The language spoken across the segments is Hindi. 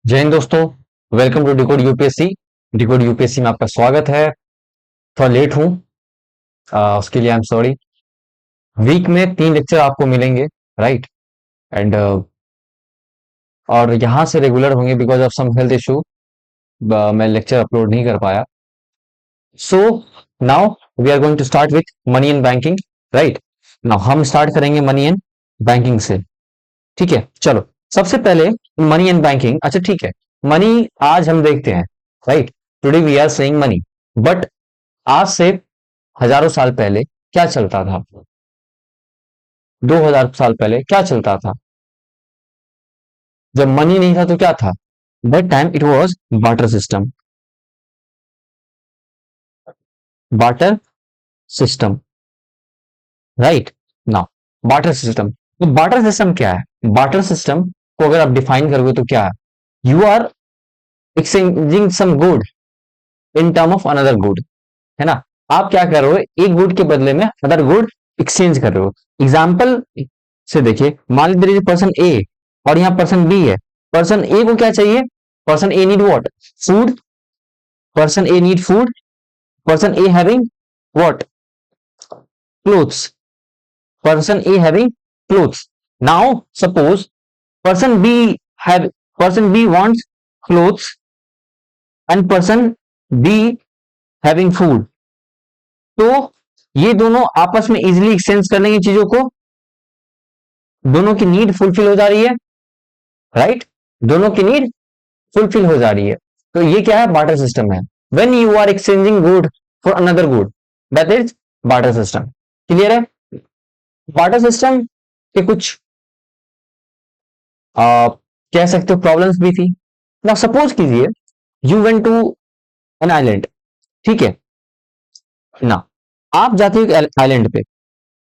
जय हिंद दोस्तों। Welcome to decode UPSC. Decode UPSC में आपका स्वागत है। थोड़ा लेट हूँ, उसके लिए आई एम सॉरी। वीक में 3 लेक्चर आपको मिलेंगे, राइट। एंड और यहाँ से रेगुलर होंगे because of some health issue. मैं लेक्चर अपलोड नहीं कर पाया। So now we are going to start with money and banking, right. Now हम स्टार्ट करेंगे मनी एंड बैंकिंग से। ठीक है, चलो। सबसे पहले मनी एंड बैंकिंग, अच्छा ठीक है। मनी आज हम देखते हैं, right. Today we are saying money. But आज से हजारों साल पहले क्या चलता था? 2000 साल पहले क्या चलता था? जब मनी नहीं था तो क्या था? That time it was barter system. Barter system, right. Now barter system, तो बार्टर सिस्टम क्या है? बार्टर सिस्टम को अगर आप डिफाइन करोगे तो क्या है? You are exchanging some good in term of another good, है ना। आप क्या कर रहे हो? एक गुड के बदले में अदर गुड एक्सचेंज कर रहे हो। एग्जाम्पल से देखिए, मान लीजिए पर्सन ए और यहाँ पर्सन बी है। पर्सन ए को क्या चाहिए? Person A need what? Food. Person A need food. Person A having what? Clothes. Person A having clothes. Now suppose person B have person B wants clothes and person B having food. तो ये दोनों आपस में इजीली एक्सचेंज कर लेंगे चीजों को। दोनों की नीड फुलफिल हो जा रही है, राइट। दोनों की नीड फुलफिल हो जा रही है। तो ये क्या है? बार्टर सिस्टम है। When you are exchanging good for another good, that is barter system. Clear है? बार्टर सिस्टम के कुछ कह सकते हो प्रॉब्लम्स भी थी ना। सपोज कीजिए you went to an island, ठीक है ना। आप जाते हो एक आइलैंड पे।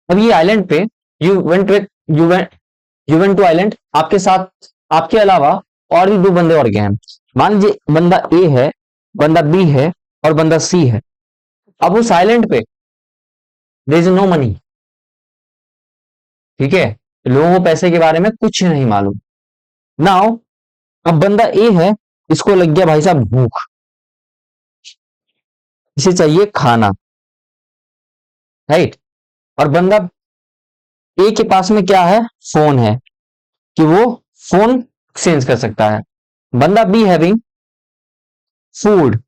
अब ये आइलैंड पे you went with you went you went to island, आपके साथ आपके अलावा और भी 2 बंदे और गए हैं। मान लीजिए बंदा ए है, बंदा बी है और बंदा सी है। अब उस आइलैंड पे देयर इज नो मनी, ठीक है। लोगों को पैसे के बारे में कुछ नहीं मालूम। नाउ अब बंदा ए है, इसको लग गया भाई साहब भूख, इसे चाहिए खाना, राइट। और बंदा ए के पास में क्या है? फोन है कि वो फोन एक्सचेंज कर सकता है। बंदा B having food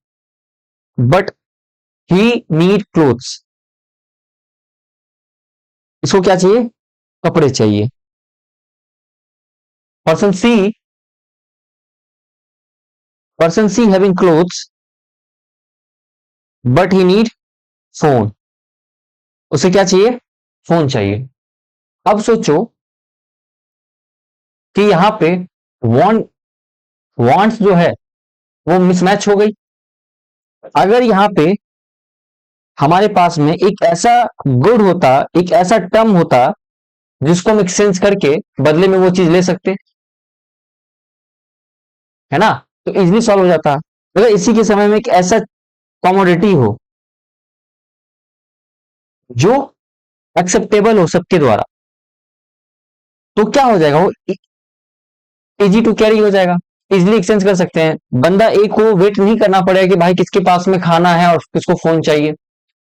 but he need clothes. इसको क्या चाहिए? कपड़े चाहिए। Person C person C having clothes but he need phone. उसे क्या चाहिए? फोन चाहिए। अब सोचो कि यहां पे वांट वांट्स जो है वो मिसमैच हो गई। अगर यहां पे हमारे पास में एक ऐसा गुड होता, एक ऐसा टर्म होता जिसको हम एक्सचेंज करके बदले में वो चीज ले सकते, है ना, तो इजीली सॉल्व हो जाता। अगर इसी के समय में एक ऐसा कॉमोडिटी हो जो एक्सेप्टेबल हो सबके द्वारा, तो क्या हो जाएगा? वो इजी टू कैरी हो जाएगा, इजिली एक्सचेंज कर सकते हैं। बंदा ए को वेट नहीं करना पड़ेगा कि भाई किसके पास में खाना है और किसको फोन चाहिए।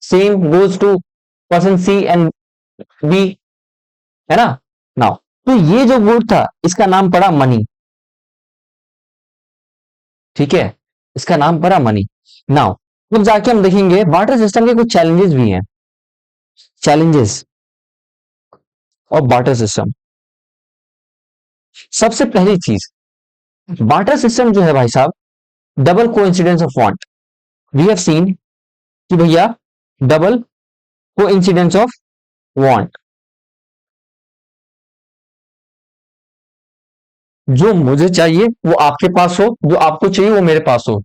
Same goes to person C and B, है ना। नाउ तो ये जो गुड था इसका नाम पड़ा मनी, ठीक है। इसका नाम पड़ा मनी। नाउ अब जाके हम देखेंगे वाटर सिस्टम के कुछ चैलेंजेस भी हैं। चैलेंजेस और वाटर सिस्टम। सबसे पहली चीज, वाटर सिस्टम जो है भाई साहब, double coincidence of want. We have seen कि भैया डबल कोइंसिडेंस ऑफ वांट, जो मुझे चाहिए वो आपके पास हो, जो आपको चाहिए वो मेरे पास हो,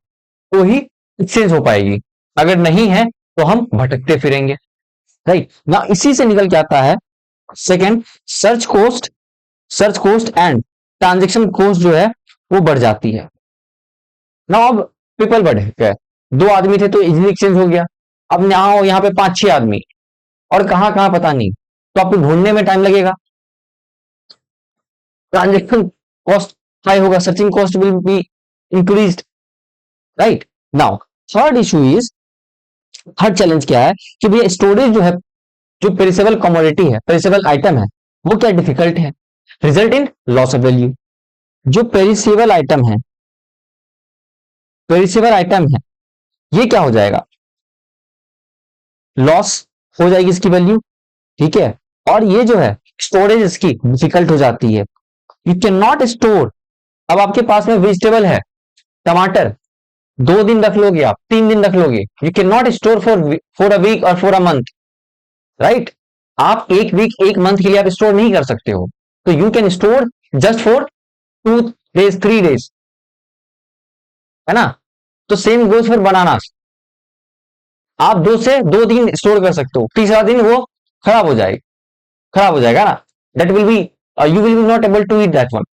तो ही एक्सचेंज हो पाएगी। अगर नहीं है तो हम भटकते फिरेंगे, राइट ना। इसी से निकल के आता है second, search cost. Search cost and transaction cost जो है वो बढ़ जाती है ना। अब पीपल बढ़ गए, 2 आदमी थे तो इजिली एक्सचेंज हो गया। अब यहाँ पे 5-6 आदमी और कहां कहां पता नहीं, तो आपको ढूंढने में टाइम लगेगा। ट्रांजेक्शन कॉस्ट हाई होगा, searching cost will be increased, right. Now third issue is, third challenge क्या है कि भैया स्टोरेज जो है, जो पेरिसेबल कमोडिटी है, पेरिसेबल आइटम है, वो क्या डिफिकल्ट है, result in loss of value. जो पेरिसेबल आइटम है, पेरिसेबल आइटम है, ये क्या हो जाएगा, लॉस हो जाएगी इसकी वैल्यू, ठीक है। और ये जो है स्टोरेज इसकी डिफिकल्ट हो जाती है, यू कैन नॉट स्टोर। अब आपके पास में वेजिटेबल है, टमाटर, 2 दिन रख लोगे आप, 3 दिन रख लोगे, you can not store for a week और फॉर अ मंथ, राइट। आप एक वीक एक मंथ के लिए आप स्टोर नहीं कर सकते हो, तो you can store just for 2 days 3 days, है ना। तो सेम गोज फॉर बनाना, आप 2 से 2 दिन स्टोर कर सकते हो, तीसरा दिन वो खराब हो जाएगा, खराब हो जाएगा ना, that will be, you will be not able to eat that one,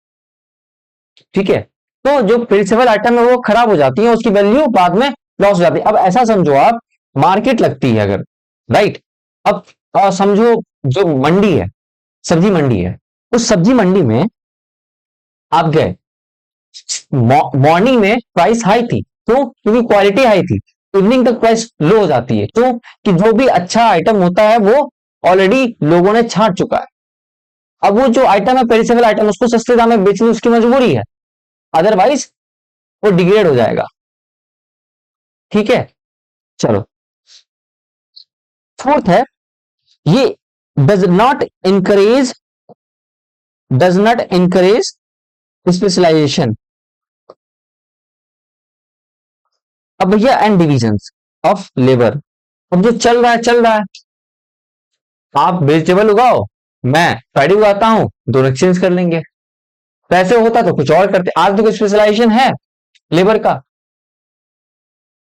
ठीक है। तो जो पेरिसेबल आइटम है वो खराब हो जाती है, उसकी वैल्यू बाद में लॉस हो जाती है। अब ऐसा समझो आप, मार्केट लगती है अगर, राइट। अब समझो जो मंडी है, सब्जी मंडी है, उस सब्जी मंडी में आप गए, मॉर्निंग में प्राइस हाई थी, तो क्योंकि क्वालिटी हाई थी, इवनिंग तक प्राइस लो हो जाती है, तो कि जो भी अच्छा आइटम होता है वो ऑलरेडी लोगों ने छांट चुका है। अब वो जो आइटम है पेरिसेबल आइटम, उसको सस्ते दाम में बेचनी उसकी मजबूरी है, अदरवाइज वो डिग्रेड हो जाएगा, ठीक है। चलो, फोर्थ है, ये does not encourage, does not encourage specialisation. अब भैया एंड डिविजन ऑफ लेबर, अब जो चल रहा है चल रहा है, आप वेजिटेबल उगाओ, मैं फ्राइडे उगाता हूं, दोनों एक्सचेंज कर लेंगे। पैसे होता तो कुछ और करते, आज तो कोई स्पेशलाइजेशन है लेबर का,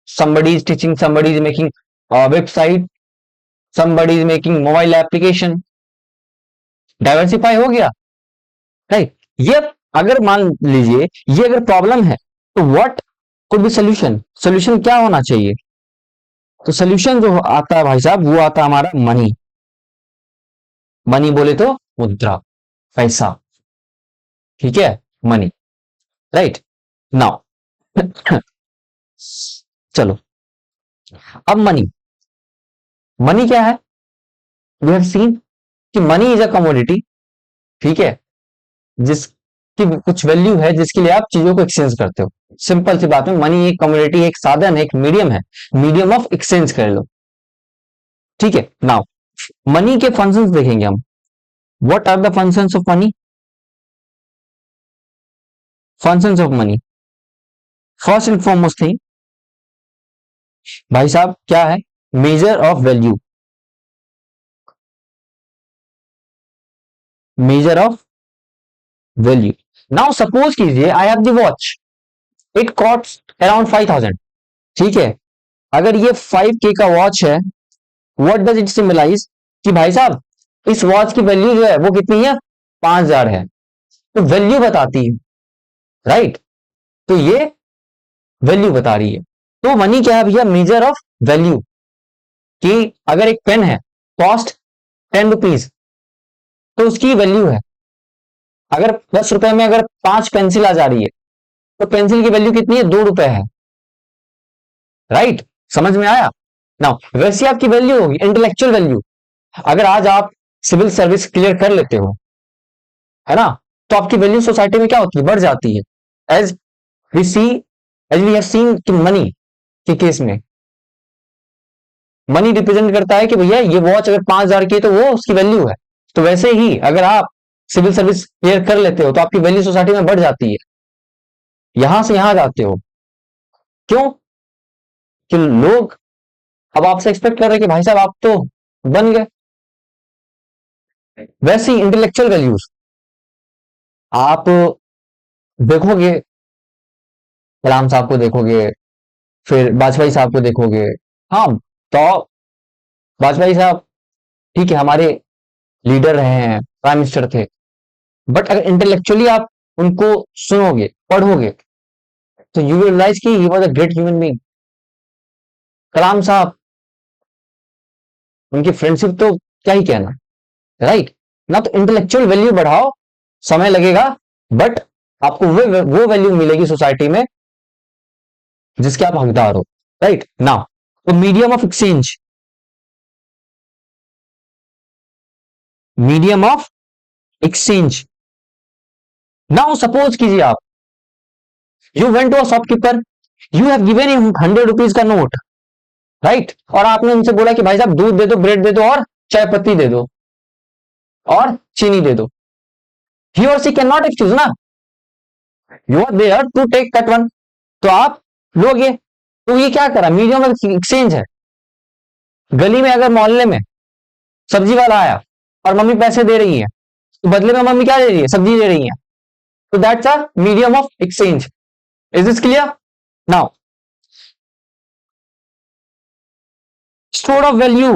somebody is teaching, somebody is making a website, somebody is making mobile application, diversify हो गया, राइट। ये अगर मान लीजिए ये अगर प्रॉब्लम है, तो what could be solution, solution क्या होना चाहिए, तो सोल्यूशन जो आता है भाई साहब, वो आता है हमारा मनी। मनी बोले तो मुद्रा, पैसा, ठीक है, मनी, राइट। नाउ चलो, अब मनी, मनी क्या है, वी हैव सीन कि मनी इज अ कमोडिटी, ठीक है, जिसकी कुछ वैल्यू है, जिसके लिए आप चीजों को एक्सचेंज करते हो। सिंपल सी बात है, मनी एक कमोडिटी, एक साधन, एक मीडियम है, मीडियम ऑफ एक्सचेंज कर लो, ठीक है। नाउ मनी के फंक्शंस देखेंगे हम, what are the functions of money, functions of money, first and foremost thing भाई साहब क्या है, measure of value, measure of value. Now suppose कीजिए I have the watch, it cost around 5,000, ठीक है। अगर ये 5K का वॉच है, व्हाट डज इट सिंबलाइज, कि भाई साहब इस वॉच की वैल्यू जो है वो कितनी है, 5,000 है, तो वैल्यू बताती है, राइट। तो ये वैल्यू बता रही है, तो मनी क्या है भैया, मेजर ऑफ वैल्यू, कि अगर एक पेन है, कॉस्ट 10 रुपीज, तो उसकी वैल्यू है। अगर 10 रुपए में अगर 5 पेंसिल आ जा रही है, तो पेंसिल की वैल्यू कितनी है, 2 रुपए है, राइट। समझ में आया ना। वैसी आपकी वैल्यू होगी इंटेलेक्चुअल वैल्यू। अगर आज आप सिविल सर्विस क्लियर कर लेते हो, है ना, तो आपकी वैल्यू सोसाइटी में क्या होती है, बढ़ जाती है। As we see, as we have seen कि मनी के केस में मनी रिप्रेजेंट करता है कि भैया ये वॉच अगर 5,000 की है तो वो उसकी वैल्यू है। तो वैसे ही अगर आप सिविल सर्विस क्लियर कर लेते हो, तो आपकी वैल्यू सोसाइटी में बढ़ जाती है, यहां से यहां जाते हो, क्यों, कि लोग अब आपसे एक्सपेक्ट कर रहे हैं कि भाई साहब आप तो बन गए। वैसी इंटेलेक्चुअल वैल्यूज आप देखोगे, कलाम साहब को देखोगे, फिर वाजपेयी साहब को देखोगे, हाँ, तो वाजपेयी साहब ठीक है हमारे लीडर रहे हैं, प्राइम मिनिस्टर थे, बट अगर इंटेलेक्चुअली आप उनको सुनोगे, पढ़ोगे, तो यू विल रियलाइज कि he was a great human being. Kalam साहब, उनकी फ्रेंडशिप तो क्या ही कहना, राइट ना। तो इंटेलेक्चुअल वैल्यू बढ़ाओ, समय लगेगा, बट आपको वो वैल्यू मिलेगी सोसाइटी में जिसके आप हकदार हो, राइट नाउ। तो medium of exchange, medium of exchange. Now suppose कीजिए आप, you went to a shopkeeper, you have given him 100 rupees का नोट, राइट, और आपने उनसे बोला कि भाई साहब दूध दे दो, ब्रेड दे दो और चाय पत्ती दे दो और चीनी दे दो। ही और सी कैन नॉट एक्सक्यूज ना, you are there to take that one, तो आप लोगे। तो ये क्या करा, मीडियम ऑफ एक्सचेंज है। गली में अगर मोहल्ले में सब्जी वाला आया और मम्मी पैसे दे रही है, तो बदले में मम्मी क्या दे रही है, सब्जी दे रही है। तो that's a medium of exchange. Is this clear? Now store of value,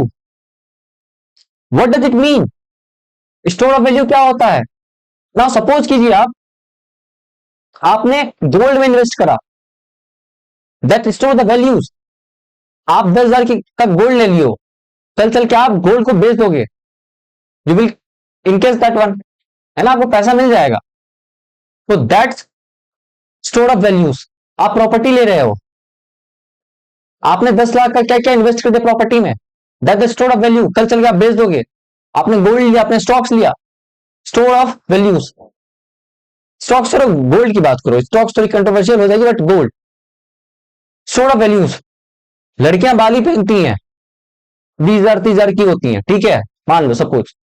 what does it mean? Store of value क्या होता है? नाउ सपोज कीजिए आप, आपने गोल्ड में इन्वेस्ट करा, दैट स्टोर द वैल्यूज। आप 10,000 की का गोल्ड ले लियो, कल चल के आप गोल्ड को बेच दोगे, you will in case that one, है ना, आपको पैसा मिल जाएगा। तो दैट्स स्टोर ऑफ वैल्यूज। आप प्रॉपर्टी ले रहे हो, आपने 10 लाख का क्या क्या इन्वेस्ट कर दिया प्रॉपर्टी में, that the store of value, कल चल के आप बेच दोगे। आपने गोल्ड लिया, आपने स्टॉक्स लिया, स्टोर ऑफ वैल्यूज। स्टॉक्स छोड़ो, गोल्ड की बात करो, स्टॉक्स थोड़ी कंट्रोवर्शियल हो जाएगी, but gold store of values. लड़कियां बाली पहनती हैं, 20,000 30,000 की होती हैं, ठीक है, मान लो सपोज।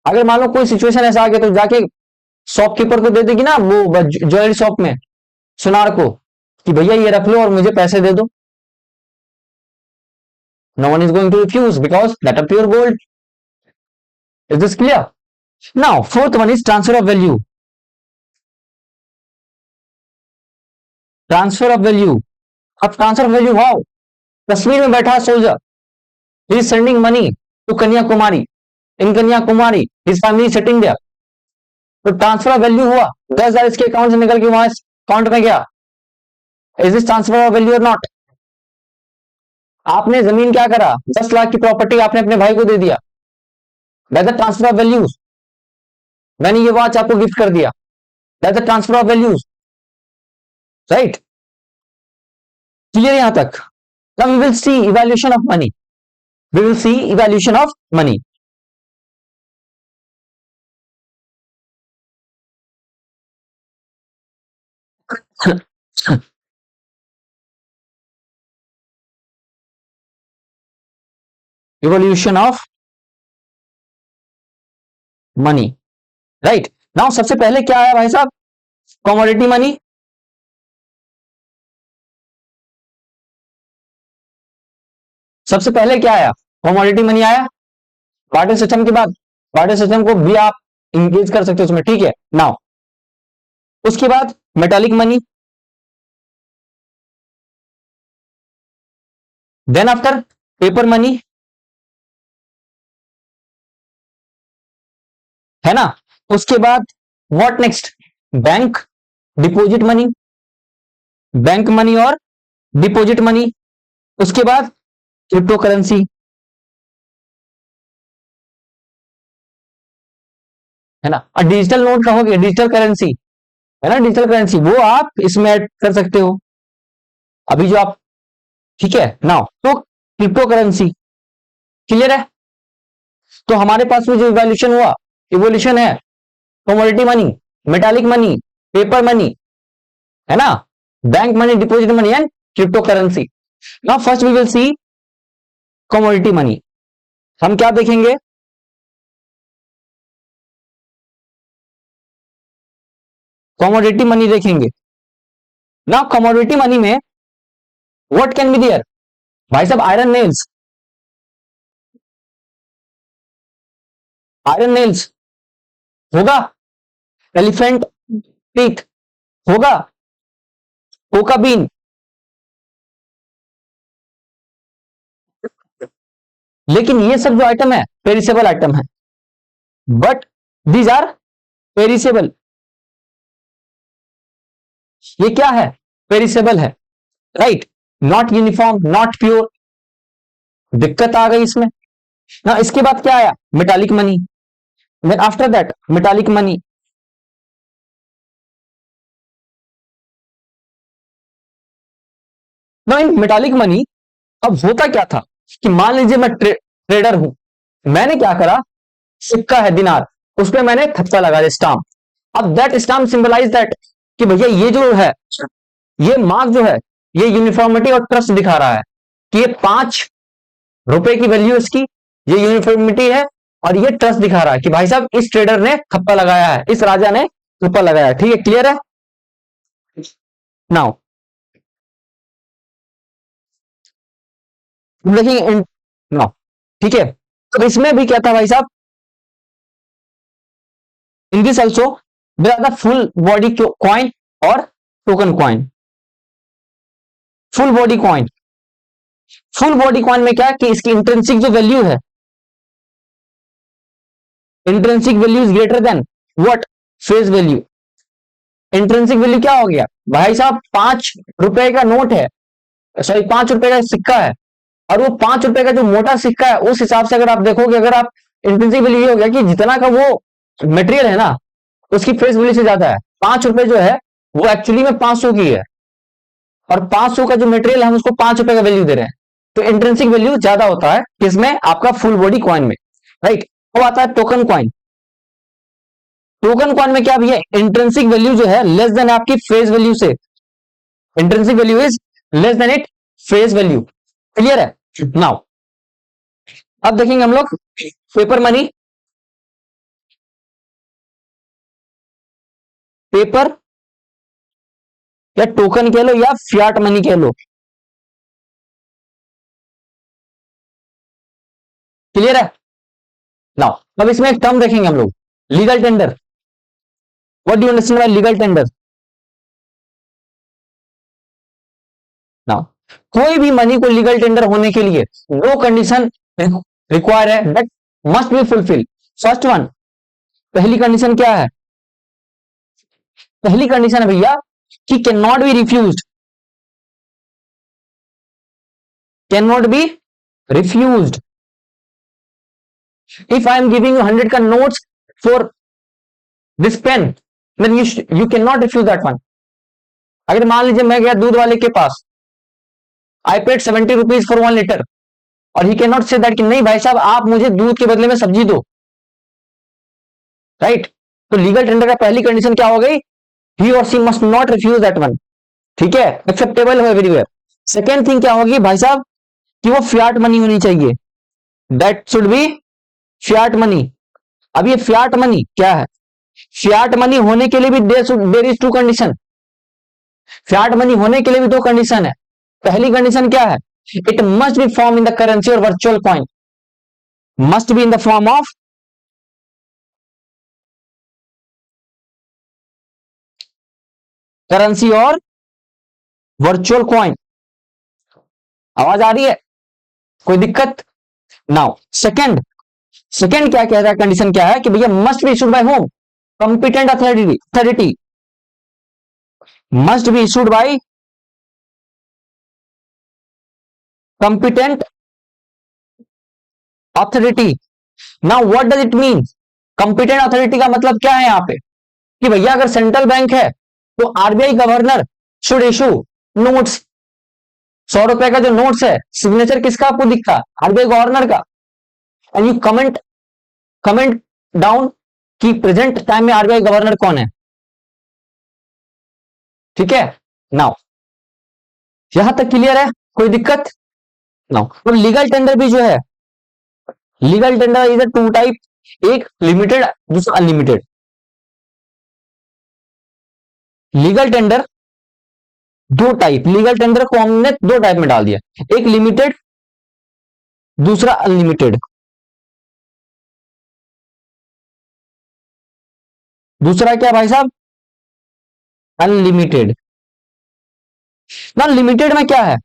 अगर मान लो कोई सिचुएशन ऐसा आ गया, तो जाके शॉपकीपर को दे देगी ना, वो ज्वेलरी शॉप में सुनार को, कि भैया ये रख लो और मुझे पैसे दे दो। No one is going to refuse because that are pure gold. Is this clear? Now fourth one is transfer of value. Transfer of value, अब transfer of value how? Kashmir में बैठा soldier, he is sending money to Kanyakumari, in Kanyakumari his family sitting there. तो ट्रांसफर ऑफ वैल्यू हुआ, 10,000 इसके अकाउंट से निकल के वहां अकाउंट में गया। Is this transfer of value और नॉट? आपने जमीन क्या करा, 10 लाख की प्रॉपर्टी आपने अपने भाई को दे दिया, that the transfer of values. मैंने ये वॉच आपको गिफ्ट कर दिया, that the transfer of values, right? Clear यहां तक? Now we will see evaluation of money, we will see evaluation of money. Evolution of money, right now. सबसे पहले क्या आया भाई साहब, कमोडिटी मनी। सबसे पहले क्या आया, कमोडिटी मनी आया। बार्टर सिस्टम के बाद, बार्टर सिस्टम को भी आप इंगेज कर सकते हो उसमें, ठीक है नाउ। उसके बाद metallic money, then after paper money, है ना। उसके बाद what next, bank deposit money, bank money और डिपॉजिट मनी। उसके बाद क्रिप्टो करेंसी, है ना। और डिजिटल नोट कहोगे, डिजिटल करेंसी, है ना, डिजिटल करेंसी वो आप इसमें ऐड कर सकते हो, अभी जो आप, ठीक है नाउ। तो क्रिप्टो करेंसी क्लियर है। तो हमारे पास में जो इवोल्यूशन हुआ, इवोल्यूशन है commodity money, metallic money, paper money, है ना, bank money, deposit money and crypto currency. Now first we will see commodity money. हम क्या देखेंगे, कमोडिटी मनी देखेंगे। ना कमोडिटी मनी में व्हाट कैन बी देयर, भाई साहब आयरन नेल्स, आयरन नेल्स होगा, एलिफेंट टीथ होगा, कोका बीन। लेकिन ये सब जो आइटम है पेरिसेबल आइटम है, बट दीज आर पेरिसेबल। ये क्या है, पेरिसेबल है, right, not uniform, not pure. दिक्कत आ गई इसमें ना। इसके बाद क्या आया, metallic money, then after that metallic money, ना इन मेटालिक मनी, अब होता क्या था कि मान लीजिए मैं ट्रेडर हूं, मैंने क्या करा, सिक्का है दिनार, उस पर मैंने थप्पा लगा दिया स्टाम्प। अब दैट स्टाम्प सिंबलाइज दैट कि भैया ये जो है, ये मार्क जो है, ये यूनिफॉर्मिटी और ट्रस्ट दिखा रहा है कि ये 5 रुपए की वैल्यू इसकी, ये यूनिफॉर्मिटी है, और ये ट्रस्ट दिखा रहा है कि भाई साहब इस ट्रेडर ने थप्पा लगाया है, इस राजा ने थप्पा लगाया है। ठीक है, क्लियर है नाउ। देखिए नाउ, ठीक है, तो इसमें भी क्या था भाई साहब, in this also there are the full body coin और token coin. Full body coin, full body coin में क्या है कि इसकी इंट्रिंसिक जो वैल्यू है, intrinsic value is greater than what, face value. Intrinsic value क्या हो गया भाई साहब, 5 रुपए का नोट है, सॉरी 5 रुपए का सिक्का है, और वो 5 रुपए का जो मोटा सिक्का है, उस हिसाब से अगर आप देखोगे, अगर आप इंट्रिंसिक वैल्यू ये हो गया कि जितना का वो मटेरियल है ना, उसकी फेस वैल्यू से ज्यादा है। 5 रुपए जो है वो एक्चुअली में 500 की है, और 500 का जो मटेरियल है हम उसको 5 रुपए का वैल्यू दे रहे हैं, तो इंट्रिंसिक वैल्यू ज्यादा होता है किसमें, आपका फुल बॉडी कॉइन में, राइट। अब आता है टोकन कॉइन। टोकन कॉइन में क्या भी है, इंट्रिंसिक वैल्यू जो है लेस देन आपकी फेस वैल्यू से, intrinsic value is less than it face value. Clear है नाउ। अब देखेंगे हम लोग पेपर मनी, पेपर या टोकन कह लो या फियाट मनी कह लो। क्लियर है नाउ। अब इसमें एक टर्म देखेंगे हम लोग, legal tender. What do understand by legal tender now. कोई भी मनी को लीगल टेंडर होने के लिए दो कंडीशन रिक्वायर है, that must be fulfil. First one, पहली कंडीशन क्या है, पहली कंडीशन है भैया कि can not be refused, can not be refused. If I am giving you 100 का notes for this pen, then you can not refuse that one. अगर मान लीजिए मैं गया दूध वाले के पास, I paid 70 rupees for 1 litre, और he can not say that कि नहीं भाई साहब आप मुझे दूध के बदले में सब्जी दो, राइट। तो लीगल टेंडर का पहली कंडीशन क्या हो गई, ही और she must not refuse that one. ठीक है, एक्सेप्टेबल हो एवरीवेयर। सेकेंड थिंग क्या होगी भाई साहब, कि वो फियाट मनी होनी चाहिए, that should be Fiat money. अब ये फियाट मनी क्या है, फियाट मनी होने के लिए भी there is two condition. Fiat money होने के लिए भी दो कंडीशन है। पहली कंडीशन क्या है, it must be form in the currency or virtual coin, must be in the form of currency or virtual coin. आवाज आ रही है, कोई दिक्कत नाउ। सेकंड, सेकंड क्या कह रहा है, कंडीशन क्या है कि भैया must be issued by home, competent authority, must be issued by competent authority. Now what does it mean, competent authority का मतलब क्या है यहां पे, कि भैया अगर सेंट्रल बैंक है तो RBI governor should issue notes. 100 रुपए का जो नोट्स है, सिग्नेचर किसका आपको दिखता, आरबीआई गवर्नर का। And you comment, comment down कि प्रेजेंट टाइम में आरबीआई गवर्नर कौन है। ठीक है नाउ, यहां तक क्लियर है, कोई दिक्कत नाउ। तो लीगल टेंडर भी जो है, legal tender is two type, एक लिमिटेड दूसरा अनलिमिटेड। लीगल टेंडर दो टाइप, लीगल टेंडर को हमने दो टाइप में डाल दिया, एक लिमिटेड दूसरा अनलिमिटेड। दूसरा क्या भाई साहब, अनलिमिटेड। ना लिमिटेड में क्या है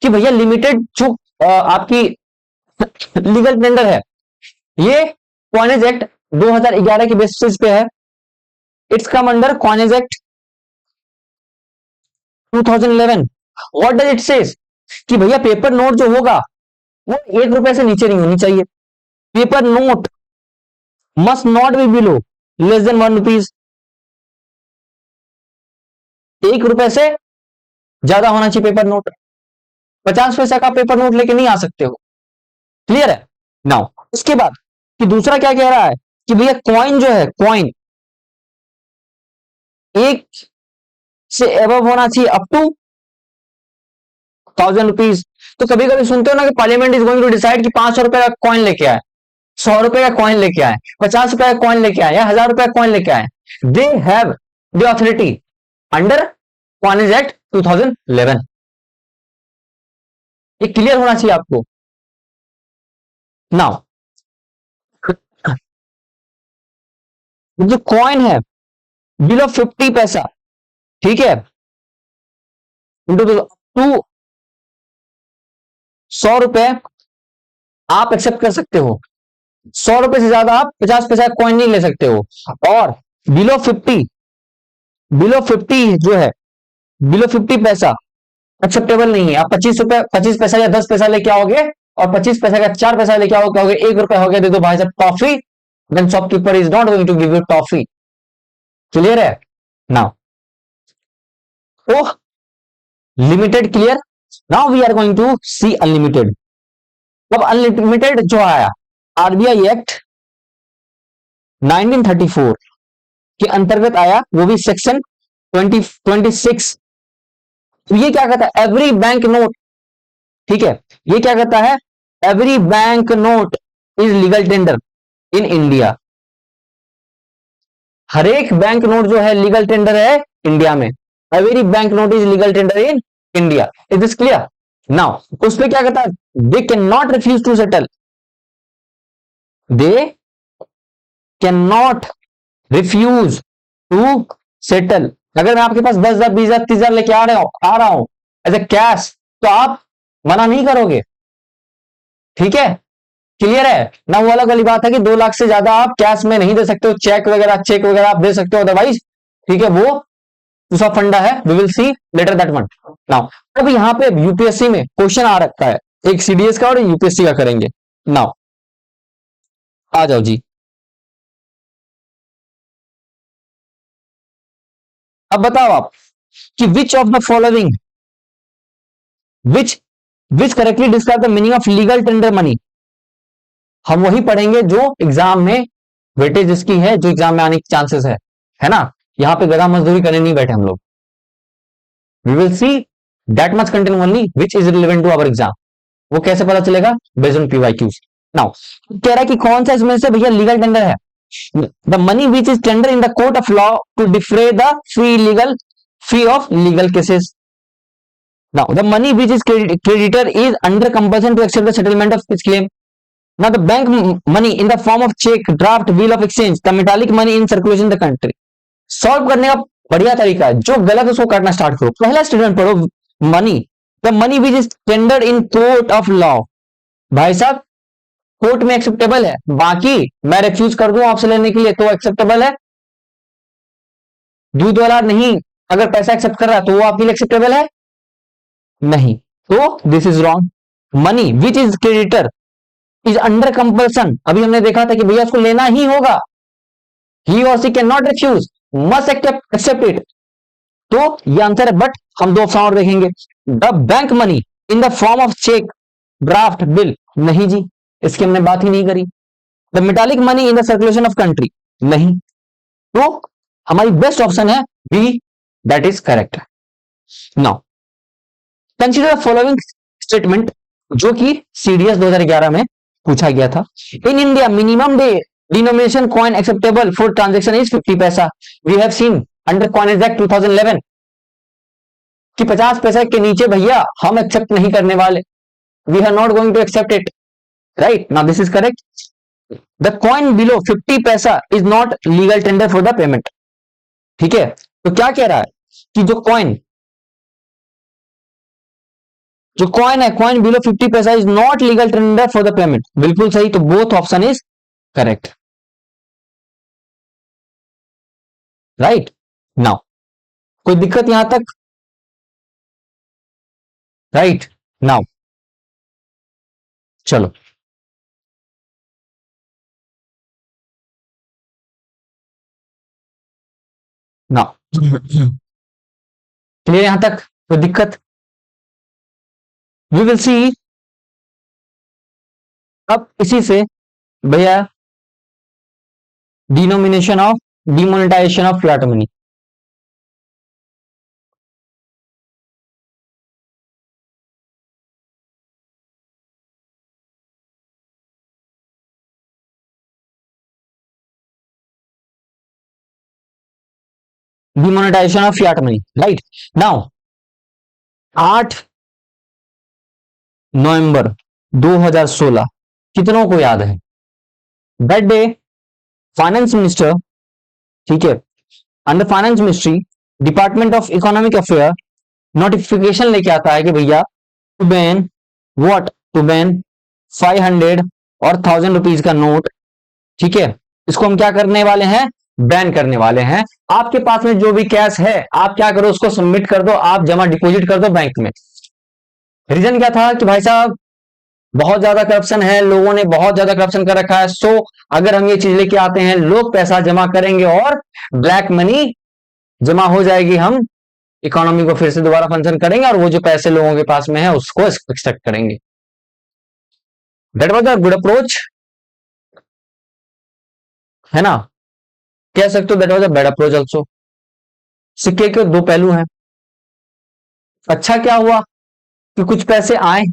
कि भैया लिमिटेड जो आपकी लीगल टेंडर है, ये कॉइनेज एक्ट 2011 की बेसिस पे है। It's come under coinage act 2011। What does it says, कि भैया पेपर नोट जो होगा वो 1 रुपए से नीचे नहीं होनी चाहिए, paper note must not be below less than 1 rupees, 1 रुपए से ज्यादा होना चाहिए पेपर नोट। 50 पैसा का पेपर नोट लेके नहीं आ सकते हो। क्लियर है? नाउ उसके बाद कि दूसरा क्या कह रहा है कि भैया कॉइन जो है, कॉइन एक से एबव होना चाहिए अप टू 1000 रुपीज। तो कभी कभी सुनते हो ना कि parliament is going to decide कि 500 रुपए का कॉइन लेके आए, 100 रुपए का कॉइन लेके आए, 50 रुपए का कॉइन लेके आए, या 1000 रुपए का कॉइन लेके आए। They have the authority under coinage act 2011। ये क्लियर होना चाहिए आपको। नाउ जो कॉइन है बिलो 50 पैसा, ठीक है, इंटू टू 100 रुपए आप एक्सेप्ट कर सकते हो। 100 रुपए से ज्यादा आप 50 पैसा कॉइन नहीं ले सकते हो। और बिलो 50, बिलो 50 जो है, बिलो 50 पैसा एक्सेप्टेबल नहीं है। आप 25 रुपए, 25 पैसा या 10 पैसा लेके आओगे और 25 पैसा का 4 पैसा लेके आओगे, कहोगे 1 रुपए हो गया, दे दो भाई साहब toffee, then shopkeeper is not going to give you toffee. Clear है? नाउ तो limited clear. Now we are going to see unlimited. अब अनलिमिटेड जो आया आरबीआई एक्ट 1934 के अंतर्गत आया, वो भी सेक्शन 26। ये क्या कहता है? एवरी बैंक नोट, ठीक है, ये क्या कहता है? Every bank note is legal tender in India. हर एक बैंक नोट जो है लीगल टेंडर है इंडिया में। Every bank note is legal tender in India. Is this clear? Now उस पर क्या कहता है? They can not refuse to settle, they can not refuse to settle. अगर मैं आपके पास 10,000, 20,000, 30,000 लेके आ रहा हूं एज ए कैश, तो आप मना नहीं करोगे। ठीक है? क्लियर है ना? वो अलग वाली बात है कि 2 लाख से ज्यादा आप कैश में नहीं दे सकते हो, चेक वगैरह आप दे सकते हो अदरवाइज। ठीक है, वो दूसरा फंडा है, we will see later that one. Now अब यहां पे यूपीएससी में क्वेश्चन आ रखा है, एक सीडीएस का और यूपीएससी का करेंगे। नाउ आ जाओ जी। अब बताओ आप कि which of the following, which which correctly describe the meaning of legal tender money. हम वही पढ़ेंगे जो एग्जाम में वेटेज जिसकी है, जो एग्जाम में आने के चांसेस है ना? यहां पे गधा मजदूरी करने नहीं बैठे हम लोग। We will see that much content only which is relevant to our exam. वो कैसे पता चलेगा? Based on PYQs. नाउ कह रहा है कि कौन सा इसमें से भैया लीगल टेंडर है? The money which is tender in the court of law to defray the fee of legal cases. Now, the money which is creditor is under compulsion to accept the settlement of his claim. Now, the bank money in the form of check, draft, bill of exchange, the metallic money in circulation in the country. Solve करने का बढ़िया तरीका है, जो गलत है उसको काटना स्टार्ट करो। पहला स्टेटमेंट पढ़ो, money, the money which is tendered in court of law. भाई साहब कोर्ट में एक्सेप्टेबल है, बाकी मैं रिफ्यूज कर दूं आपसे लेने के लिए तो एक्सेप्टेबल है। दूध वाला नहीं, अगर पैसा एक्सेप्ट कर रहा है तो वो आपके लिए एक्सेप्टेबल है नहीं, तो this is wrong. Money which is creditor is under compulsion, अभी हमने देखा था कि भैया उसको लेना ही होगा। ही और she can not refuse, must accept it. तो ये आंसर है, बट हम दो ऑप्शन और देखेंगे। The bank money in the form of cheque, draft, bill, नहीं जी, इसकी हमने बात ही नहीं करी। The metallic money in the circulation of country, नहीं। तो हमारी बेस्ट ऑप्शन है B, that is correct. Now consider the following statement, जो कि सीडीएस 2011 में पूछा गया था। In India minimum day denomination coin acceptable for transaction is 50 paisa. We have seen under coinage act 2011 कि 50 पैसा के नीचे भैया हम एक्सेप्ट नहीं करने वाले। We are not going to accept it, right? Now this is correct. The coin below 50 paisa is not legal tender for the payment. ठीक है, तो क्या कह रहा है कि जो कॉइन है, coin below 50 paisa is not legal tender for the payment. बिल्कुल सही, तो both option is correct, right? Now कोई दिक्कत यहां तक? राइट? नाउ चलो, नाउ क्लियर यहां तक? कोई दिक्कत? We will see. अब इसी से भैया denomination of demonetization of fiat money. Demonetization of fiat money, right. Now 8 November 2016, कितनों को याद है? दैट डे फाइनेंस मिनिस्टर, ठीक है, under finance ministry, department of economic affair notification लेके आता है कि भैया to ban what, to ban 500 और 1000 रुपीज का नोट, ठीक है, इसको हम क्या करने वाले हैं? बैन करने वाले हैं। आपके पास में जो भी कैश है आप क्या करो, उसको सबमिट कर दो, आप जमा डिपॉजिट कर दो बैंक में। रीजन क्या था कि भाई साहब बहुत ज्यादा करप्शन है, लोगों ने बहुत ज्यादा करप्शन कर रखा है। सो अगर हम ये चीज लेके आते हैं, लोग पैसा जमा करेंगे और ब्लैक मनी जमा हो जाएगी, हम इकोनॉमी को फिर से दोबारा फंक्शन करेंगे और वो जो पैसे लोगों के पास में है उसको एक्सट्रैक्ट करेंगे। That was a good approach, है ना? कह सकते हो that was a bad approach also. सिक्के के दो पहलू हैं। अच्छा क्या हुआ कि कुछ पैसे आए,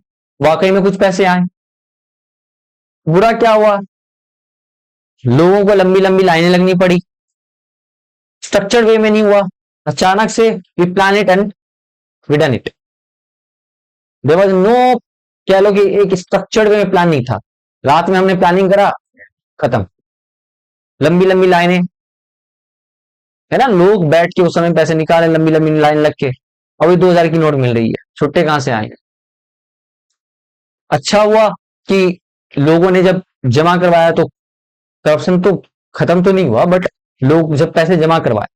वाकई में कुछ पैसे आए। बुरा क्या हुआ, लोगों को लंबी लंबी लाइनें लगनी पड़ी, स्ट्रक्चर्ड वे में नहीं हुआ, अचानक से we plan it and we done it. There was no, कह लो कि एक स्ट्रक्चर्ड वे में प्लान नहीं था। रात में हमने प्लानिंग करा, खत्म, लंबी लंबी लाइनें, है ना, लोग बैठ के उस समय पैसे निकाले लंबी लंबी लाइन लग के। अभी 2000 की नोट मिल रही है, छुट्टे कहां से आए? अच्छा हुआ कि लोगों ने जब जमा करवाया तो करप्शन तो खत्म तो नहीं हुआ, बट लोग जब पैसे जमा करवाए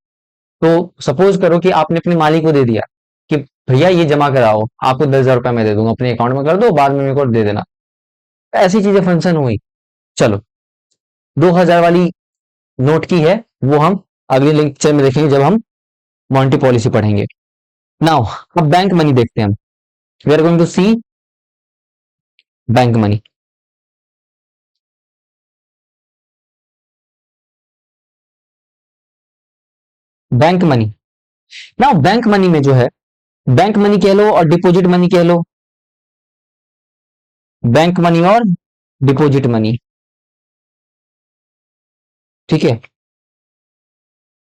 तो सपोज करो कि आपने अपने मालिक को दे दिया कि भैया ये जमा कराओ, आपको 10,000 रुपया मैं दे दूंगा, अपने अकाउंट में कर दो, बाद में मेरे को दे देना। ऐसी चीजें फंक्शन हुई। चलो, 2000 वाली नोट की है वो हम अगले लेक्चर में देखेंगे जब हम मॉनेटरी पॉलिसी पढ़ेंगे। नाउ अब बैंक मनी देखते हैं हम। We are going to see bank money. Bank money, now bank money में जो है, बैंक मनी कह लो और डिपॉजिट मनी कह लो, बैंक मनी और डिपॉजिट मनी, ठीक है।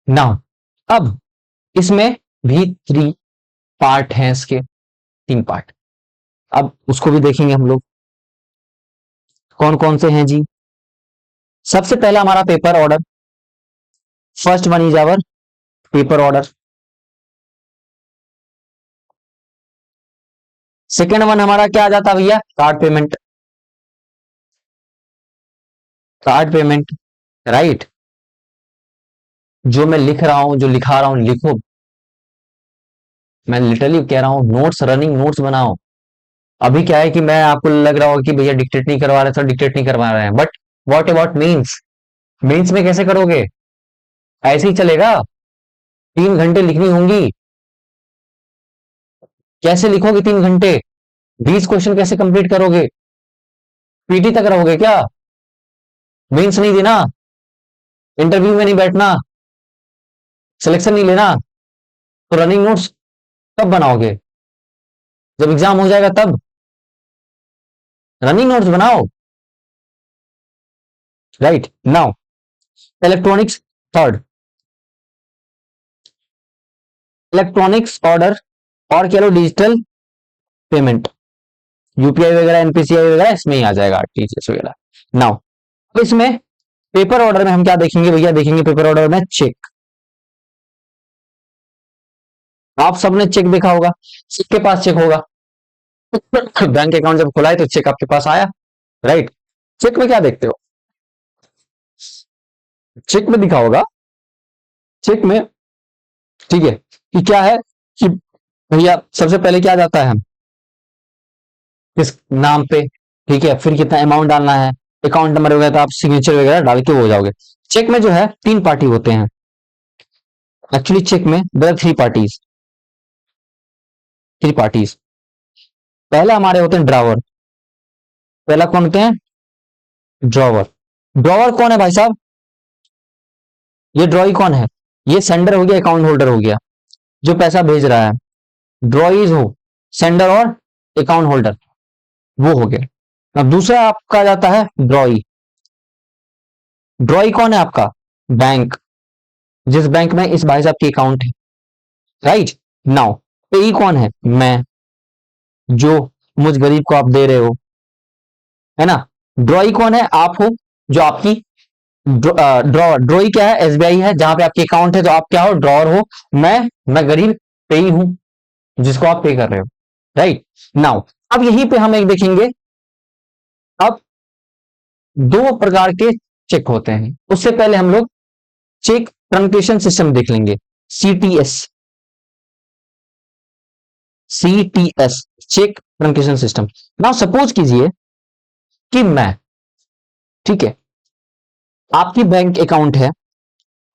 नाउ अब इसमें भी 3 पार्ट हैं, इसके 3 पार्ट। अब उसको भी देखेंगे हम लोग, कौन कौन से हैं जी। सबसे पहला हमारा paper order, first one is our paper order. Second one हमारा क्या आ जाता भैया? Card payment, card payment, right. जो मैं लिख रहा हूं, जो लिखा रहा हूं, लिखो, मैं लिटरली कह रहा हूं, नोट्स, रनिंग नोट्स बनाओ। अभी क्या है कि मैं आपको लग रहा होगा कि भैया डिक्टेट नहीं करवा रहे, तो डिक्टेट नहीं करवा रहे हैं, but what about means? Means में कैसे करोगे? ऐसे ही चलेगा? 3 घंटे लिखनी होंगी, कैसे लिखोगे 3 घंटे? 20 क्वेश्चन कैसे कंप्लीट करोगे? पीटी तक रहोगे क्या? मेंस नहीं देना, इंटरव्यू में नहीं बैठना, सिलेक्शन नहीं लेना, तो रनिंग नोट्स कब बनाओगे? जब एग्जाम हो जाएगा तब रनिंग नोट्स बनाओ, right. Now electronics, third, electronics order और कह लो डिजिटल पेमेंट, यूपीआई वगैरह, एनपीसीआई वगैरह इसमें ही आ जाएगा, आरटीजीएस वगैरह। नाउ अब इसमें पेपर ऑर्डर में हम क्या देखेंगे भैया? देखेंगे पेपर ऑर्डर में चेक। आप सबने चेक देखा होगा, सबके पास चेक होगा। बैंक अकाउंट जब खुला है तो चेक आपके पास आया, राइट। चेक में क्या देखते हो? चेक में दिखा होगा, चेक में, ठीक है, कि क्या है कि भैया सबसे पहले क्या जाता है, हम किस नाम पे, ठीक है, फिर कितना अमाउंट डालना है, अकाउंट नंबर वगैरह, तो आप सिग्नेचर वगैरह डाल के हो जाओगे। चेक में जो है 3 पार्टी होते हैं। एक्चुअली चेक में देयर आर 3 पार्टीज, 3 पार्टीज। पहले हमारे होते हैं ड्रावर। पहला कौन होते हैं? ड्रॉवर। ड्रॉवर कौन है भाई साहब? ये ड्रॉई कौन है? ये सेंडर हो गया, अकाउंट होल्डर हो गया, जो पैसा भेज रहा है। ड्रॉइज हो सेंडर और अकाउंट होल्डर, वो हो गया। अब दूसरा आपका आ जाता है ड्रॉई। ड्रॉई कौन है आपका? बैंक, जिस बैंक में इस भाई साहब की अकाउंट है, राइट। नाउ पेई कौन है? मैं, जो मुझ गरीब को आप दे रहे हो, है ना। ड्रॉई कौन है? आप हो, जो आपकी ड्रॉवर। ड्रॉई क्या है? एसबीआई है, जहां पे आपकी अकाउंट है, तो आप क्या हो? ड्रॉवर हो। मैं गरीब पेई हूं, जिसको आप पे कर रहे हो, राइट। नाउ अब यहीं पे हम एक देखेंगे, अब दो प्रकार के चेक होते हैं। उससे पहले हम लोग चेक ट्रांसमिशन सिस्टम देख लेंगे, CTS. CTS, cheque transmission system. Now suppose कीजिए कि मैं, ठीक है, आपकी बैंक अकाउंट है,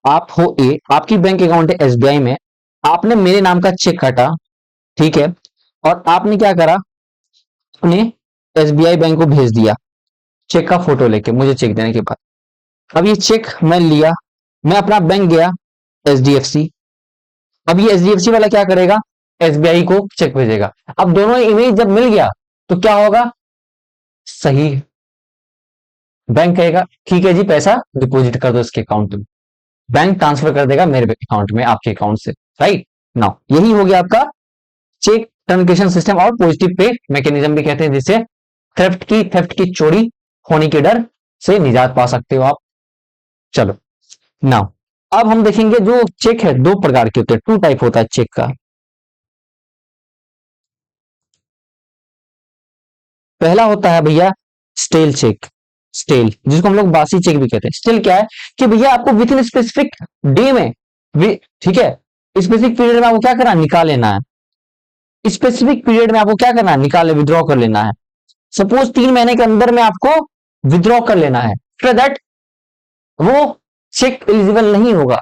आप हो ए, आपकी बैंक अकाउंट है एसबीआई में, आपने मेरे नाम का चेक काटा, ठीक है, और आपने क्या करा, अपने एसबीआई बैंक को भेज दिया चेक का फोटो लेके, मुझे चेक देने के बाद। अब ये चेक मैं लिया, मैं अपना बैंक गया एचडीएफसी। अब ये एचडीएफसी वाला क्या करेगा? एसबीआई को चेक भेजेगा। अब दोनों इमेज जब मिल गया तो क्या होगा? सही। बैंक कहेगा ठीक है जी, पैसा डिपॉजिट कर दो इसके अकाउंट में। बैंक ट्रांसफर कर देगा मेरे अकाउंट में, आपके अकाउंट से, राइट। नाउ यही हो गया आपका चेक ट्रांसमिशन सिस्टम, और पॉजिटिव पे मैकेनिज्म भी कहते हैं, जिससे थेफ्ट की चोरी होने के डर से निजात पा सकते हो आप। चलो नाउ अब हम देखेंगे, जो चेक है दो प्रकार के होते हैं, टू टाइप होता है चेक का। पहला होता है भैया स्टेल चेक। स्टेल, जिसको हम लोग बासी चेक भी कहते हैं। स्टेल क्या है कि भैया आपको विद इन स्पेसिफिक डे में, ठीक है, स्पेसिफिक पीरियड में आपको क्या करना, निकाल लेना है। स्पेसिफिक पीरियड में आपको क्या करना है, निकाल विद्रॉ कर लेना है। सपोज 3 महीने के अंदर में आपको विद्रॉ कर लेना है, आफ्टर दैट वो चेक एलिजिबल नहीं होगा,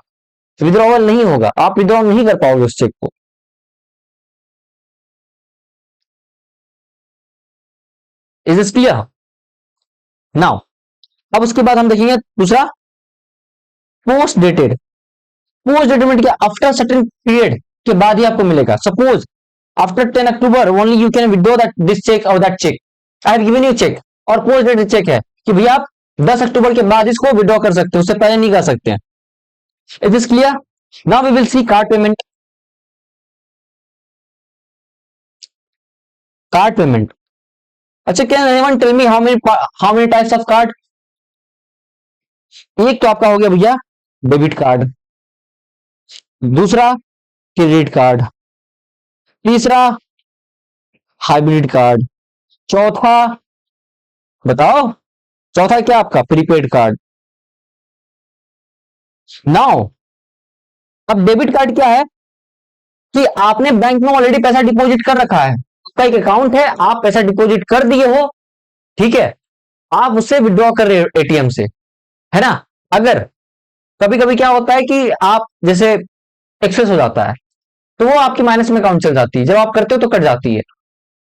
विद्रॉवल नहीं होगा, आप विद्रॉ नहीं कर पाओगे उस चेक को। Is this clear? नाउ अब उसके बाद हम देखेंगे दूसरा, post dated. Post dated mean क्या? आफ्टर सर्टेन पीरियड के बाद ही आपको मिलेगा। Suppose after 10 October only you can withdraw that this cheque or that cheque. I have given you cheque, और पोस्ट डेटेड चेक है कि भैया आप 10 अक्टूबर के बाद इसको विड्रॉ कर सकते हो, उससे पहले नहीं कर सकते हैं। Is this clear? Now we will see card payment. Card payment, अच्छा, can anyone tell me how many types of card? एक तो आपका हो गया भैया डेबिट कार्ड, दूसरा क्रेडिट कार्ड, तीसरा हाइब्रिड कार्ड, चौथा, बताओ, चौथा क्या आपका? Prepaid card. नाउ अब डेबिट कार्ड क्या है कि आपने बैंक में ऑलरेडी पैसा डिपॉजिट कर रखा है, आपका एक अकाउंट है, आप पैसा डिपॉजिट कर दिए हो, ठीक है, आप उससे विड्रॉ कर रहे हो एटीएम से, है ना। अगर कभी कभी क्या होता है कि आप जैसे एक्सेस हो जाता है, तो वो आपके माइनस में काउंट चल जाती है, जब आप करते हो तो कट जाती है,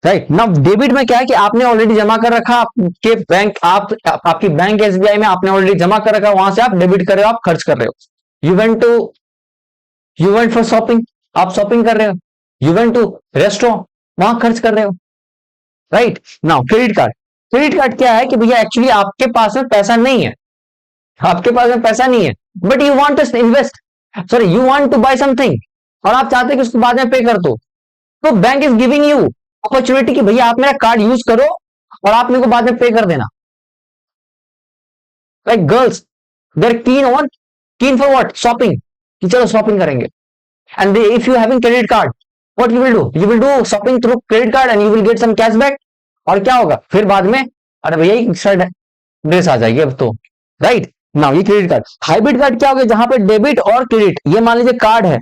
राइट ना। डेबिट में क्या है कि आपने ऑलरेडी जमा कर रखा, आपके बैंक, आपकी बैंक एसबीआई में आपने ऑलरेडी जमा कर रखा, वहां से आप डेबिट कर रहे हो, आप खर्च कर रहे हो। यू वेंट फॉर शॉपिंग, आप शॉपिंग कर रहे हो। यू वेंट टू रेस्टोरेंट, वहां खर्च कर रहे हो, right now. Credit card, credit card क्या है कि भैया एक्चुअली आपके पास में पैसा नहीं है, आपके पास में पैसा नहीं है, but you want to invest, sorry you want to buy something, और आप चाहते हैं कि उसको बाद में पे कर दो, तो bank is giving you opportunity कि भैया आप मेरा कार्ड यूज करो और आप मेरे को बाद में पे कर देना। लाइक गर्ल्स, देर कीन फॉर व्हाट? शॉपिंग, कि चलो शॉपिंग करेंगे। And if you having credit card, what you will do shopping through credit card and you will get some cashback. और क्या होगा फिर बाद में? अरे भैया शर्ट ड्रेस आ जाएगी अब तो, राइट नाउ। ये क्रेडिट कार्ड। हाइब्रिड कार्ड क्या होगा? जहां पे डेबिट और क्रेडिट, ये मान लीजिए कार्ड है,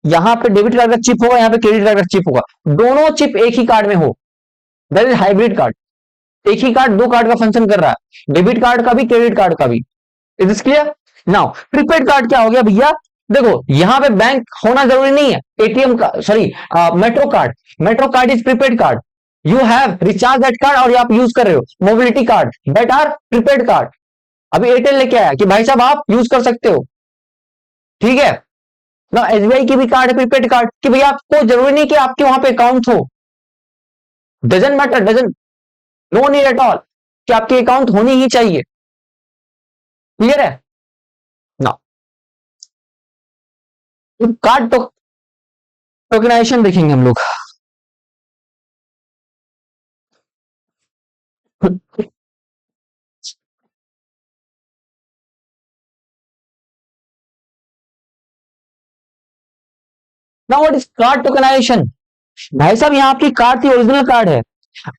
यहाँ पे डेबिट कार्ड का चिप होगा, यहाँ पे क्रेडिट कार्ड का चिप होगा, दोनों चिप एक ही कार्ड में हो, दैट इज हाइब्रिड कार्ड। एक ही कार्ड दो कार्ड का फंक्शन कर रहा है, डेबिट कार्ड का भी क्रेडिट कार्ड का भी। Is this clear? Now prepaid card क्या हो गया भैया? देखो यहां पे बैंक होना जरूरी नहीं है, एटीएम का, sorry, metro card, metro card is prepaid card, you have recharge that card और ये आप यूज कर रहे हो mobility card that are prepaid card. अभी एयरटेल लेके आया कि भाई साहब आप यूज कर सकते हो, ठीक है ना। एसबीआई की भी कार्ड है प्रीपेड कार्ड कि भैया आपको जरूरी नहीं कि आपके वहां पे अकाउंट हो, doesn't matter, doesn't, no need at all कि आपके अकाउंट होनी ही चाहिए। क्लियर है ना। कार्ड टोकनाइजेशन देखेंगे हम लोग। Now what is card tokenization. भाई साहब यहाँ आपकी कार्ड थी, ओरिजिनल कार्ड है,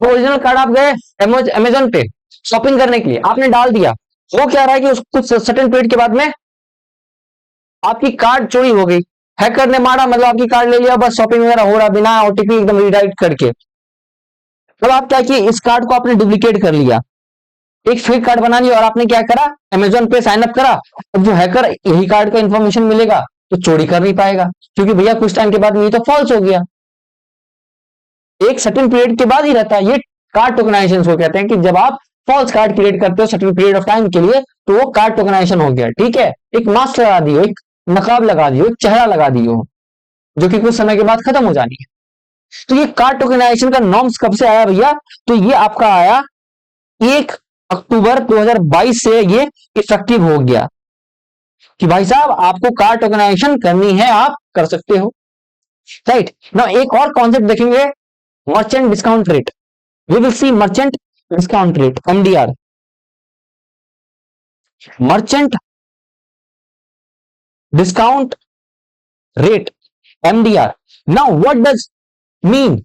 ओरिजिनल कार्ड आप गए अमेजोन पे शॉपिंग करने के लिए, आपने डाल दिया, वो क्या रहा है कि उस कुछ सर्टेन पीरियड के बाद में आपकी कार्ड चोरी हो गई, हैकर ने मारा, मतलब आपकी कार्ड ले लिया, बस शॉपिंग वगैरह हो रहा बिना ओटीपी एकदम रीडायरेक्ट करके। तब आप क्या किए, इस कार्ड को आपने डुप्लीकेट कर लिया, एक फेक कार्ड बना लिया और आपने क्या करा, अमेजोन पे साइन अप करा। अब जो हैकर यही कार्ड का इंफॉर्मेशन मिलेगा तो चोरी कर नहीं पाएगा, क्योंकि भैया कुछ टाइम के बाद में ये तो फॉल्स हो गया, एक सर्टेन पीरियड के बाद ही रहता है। ये कार्ड टोकनाइजेशन को कहते हैं कि जब आप फॉल्स कार्ड क्रिएट करते हो सर्टेन पीरियड ऑफ टाइम के लिए तो वो कार्ड टोकनाइजेशन हो गया, ठीक है। एक मास्क लगा दियो, एक नकाब लगा दियो, एक चेहरा लगा दियो, जो कि कुछ समय के बाद खत्म हो जानी है। तो ये कार्ड टोकनाइजेशन का नॉर्म्स कब से आया भैया, तो ये आपका आया 1 अक्टूबर 2022 से ये इफेक्टिव हो गया कि भाई साहब आपको कार्ड टोकनाइजेशन करनी है, आप कर सकते हो, राइट ना। एक और कॉन्सेप्ट देखेंगे, merchant discount rate. We will see merchant discount rate, MDR, merchant discount rate, MDR. Now what does mean,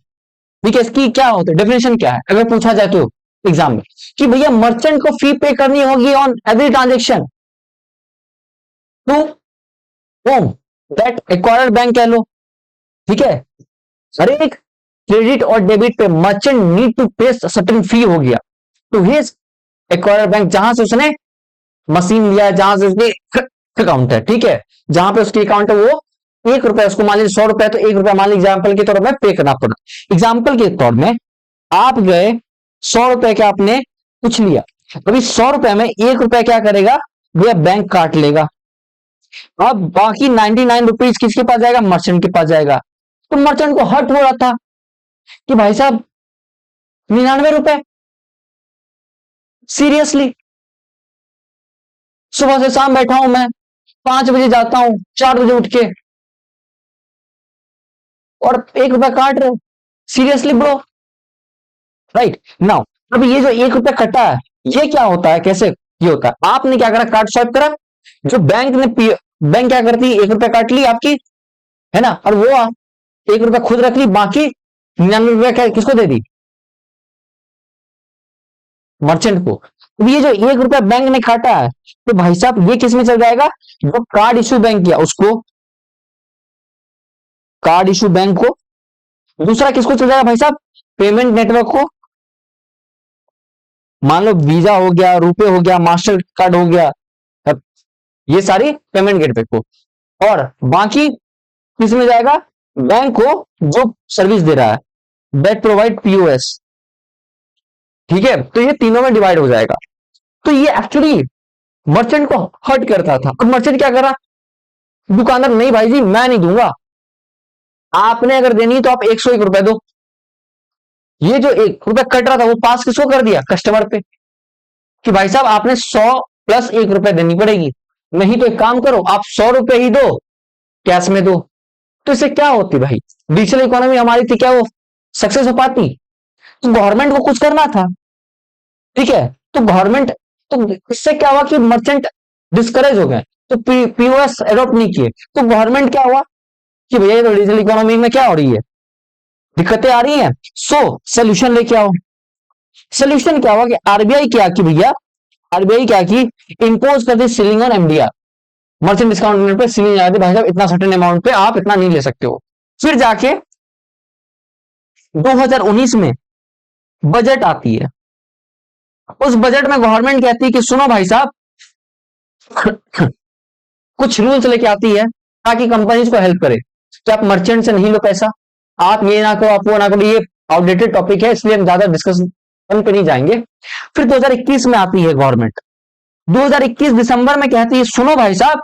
देखिए इसकी क्या होता है, डेफिनेशन क्या है, अगर पूछा जाए तो एग्जाम में कि भैया मर्चेंट को फी पे करनी होगी on every transaction to whom that acquired bank कह लो, ठीक है। हर एक क्रेडिट और डेबिट पे मर्चेंट नीड टू पे सर्टेन फी हो गया तो हिज एक्वायर्ड बैंक, जहां से उसने मशीन लिया, जहां से उसके अकाउंट है, ठीक है, जहां पे उसकी अकाउंट है वो 1 रुपया, उसको मान लीजिए 100 रुपया, तो 1 रुपया मान लीजिए एग्जाम्पल के तौर पर पे करना पड़ा। एग्जाम्पल के तौर में आप गए 100 रुपए के आपने कुछ लिया, अभी 100 रुपए में 1 रुपया क्या करेगा भैया, बैंक काट लेगा। अब बाकी 99 रुपीज किसके पास जाएगा, मर्चेंट के पास जाएगा। तो मर्चेंट को हर्ट हो रहा था कि भाई साहब 99 रुपए, सीरियसली, सुबह से शाम बैठा हूं मैं, 5 बजे जाता हूं, 4 बजे उठ के, और 1 रुपया काट रहे हो, सीरियसली ब्रो, राइट नाउ। अब ये जो 1 रुपया कटा है, ये क्या होता है, कैसे ये होता है, आपने क्या करा, कार्ड स्वाइप करा, जो बैंक ने बैंक क्या करती है, 1 रुपया काट ली आपकी, है ना, और वो 1 रुपया खुद रख ली, बाकी 99 रुपया किसको दे दी, मर्चेंट को। अब ये जो 1 रुपया बैंक ने काटा है, तो भाई साहब ये किस में चल जाएगा, जो कार्ड इशू बैंक किया उसको, कार्ड इशू बैंक को। दूसरा किसको चल जाएगा भाई साहब, पेमेंट नेटवर्क को, मान लो वीजा हो गया, रुपए हो गया, मास्टर कार्ड हो गया, अब ये सारी पेमेंट गेटवे को। और बाकी किस में जाएगा, बैंक को जो सर्विस दे रहा है, दैट प्रोवाइड पीओएस, ठीक है। तो ये तीनों में डिवाइड हो जाएगा। तो ये एक्चुअली मर्चेंट को हर्ट करता था। अब मर्चेंट क्या करा, दुकानदार, नहीं भाई जी मैं नहीं दूंगा, आपने अगर देनी है तो आप 101 रुपए दो। ये जो 1 रुपया कट रहा था वो पास किसको कर दिया, कस्टमर पे, कि भाई साहब आपने 100 + 1 रुपया देनी पड़ेगी, नहीं तो एक काम करो आप 100 रुपए ही दो, कैश में दो। तो इससे क्या होती भाई, डिजिटल इकोनॉमी हमारी थी क्या वो सक्सेस हो पाती, तो गवर्नमेंट को कुछ करना था, ठीक है। तो गवर्नमेंट, तो इससे क्या हुआ कि मर्चेंट डिस्करेज हो गए, तो पीओएस एडॉप्ट नहीं किए, तो गवर्नमेंट क्या हुआ कि भैया ये तो डिजिटल इकोनॉमी में क्या हो रही है, दिक्कतें आ रही हैं, सो सोल्यूशन लेके आओ। सोल्यूशन क्या हुआ कि आरबीआई क्या की भैया, आरबीआई क्या की, इंपोज कर दी ceiling on MDR, merchant discount पे सीलिंग लगा दी, भाई साहब इतना सर्टेन अमाउंट पे आप इतना नहीं ले सकते हो। फिर जाके 2019 में बजट आती है, उस बजट में गवर्नमेंट कहती है कि सुनो भाई साहब, कुछ रूल्स लेके आती है ताकि कंपनीज को हेल्प करे कि आप मर्चेंट से नहीं लो पैसा, आप ये ना करो, आप वो ना करो, ये आउटडेटेड टॉपिक है, इसलिए हम ज्यादा डिस्कशन पे नहीं जाएंगे। फिर 2021 में आती है गवर्नमेंट, 2021 दिसंबर में कहती है, सुनो भाई साहब,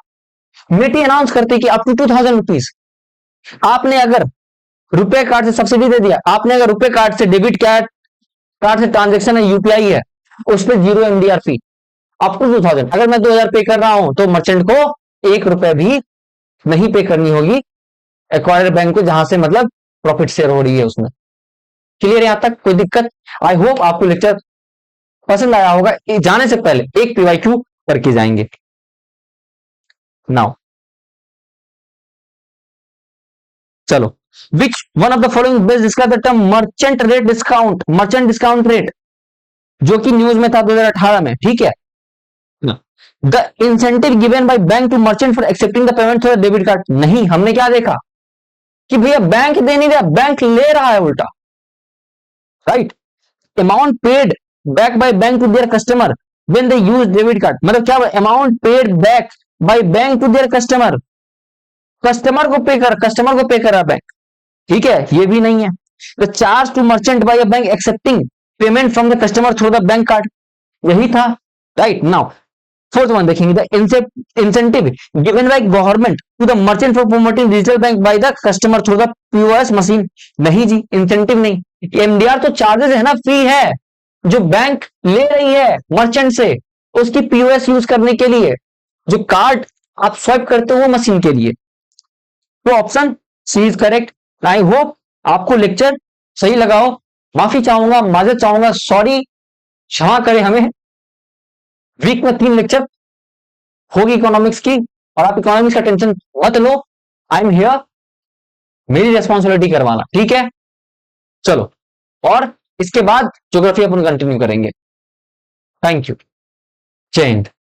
मेटी अनाउंस करती है कि अप टू 2000 रुपीज आपने अगर रुपए कार्ड से सब्सिडी दे दिया, आपने अगर रुपए कार्ड से, डेबिट कार्ड से ट्रांजेक्शन है, यूपीआई है, उस पर 0 एमडीआर फी अप टू 2000। अगर मैं 2000 पे कर रहा हूं तो मर्चेंट को 1 रुपए भी नहीं पे करनी होगी एक्वायर बैंक को, जहां से मतलब प्रॉफिट शेयर हो रही है उसमें। क्लियर यहां तक कोई दिक्कत? आई होप आपको लेक्चर पसंद आया होगा। जाने से पहले एक पीवाईक्यू करके जाएंगे। नाउ चलो, which one of the following best describe the term merchant rate discount, merchant discount rate, जो कि न्यूज में था 2018 में, ठीक है। The incentive given by bank to merchant for accepting the payment through debit card, नहीं, हमने क्या देखा कि भैया बैंक दे नहीं रहा, बैंक ले रहा है उल्टा, राइट। Amount paid back by bank to their customer when they use debit card, मतलब क्या, amount paid back by bank to their customer, customer को पे कर रहा बैंक, ठीक है, ये भी नहीं है। The charge to merchant by a bank accepting payment from the customer through the bank card, यही था, राइट। नाउ फोर्थ वन देखेंगे, the incentive given by government to the merchant for promoting digital bank by the customer through the POS machine, नहीं जी, इंसेंटिव नहीं। एमडीआर तो चार्जेस है ना, फी है जो बैंक ले रही है मर्चेंट से उसकी पीओएस यूज करने के लिए, जो कार्ड आप स्वाइप करते हो मशीन के लिए। तो option C is correct. I hope आपको लेक्चर सही लगा हो। माफी चाहूंगा, माजरत चाहूंगा, सॉरी, क्षमा करें हमें। वीक में 3 लेक्चर होगी इकोनॉमिक्स की, और आप इकोनॉमिक्स का टेंशन मत लो, आई एम हियर, मेरी रेस्पॉन्सिबिलिटी करवाना, ठीक है। चलो, और इसके बाद ज्योग्राफी अपन कंटिन्यू करेंगे। थैंक यू, जय हिंद।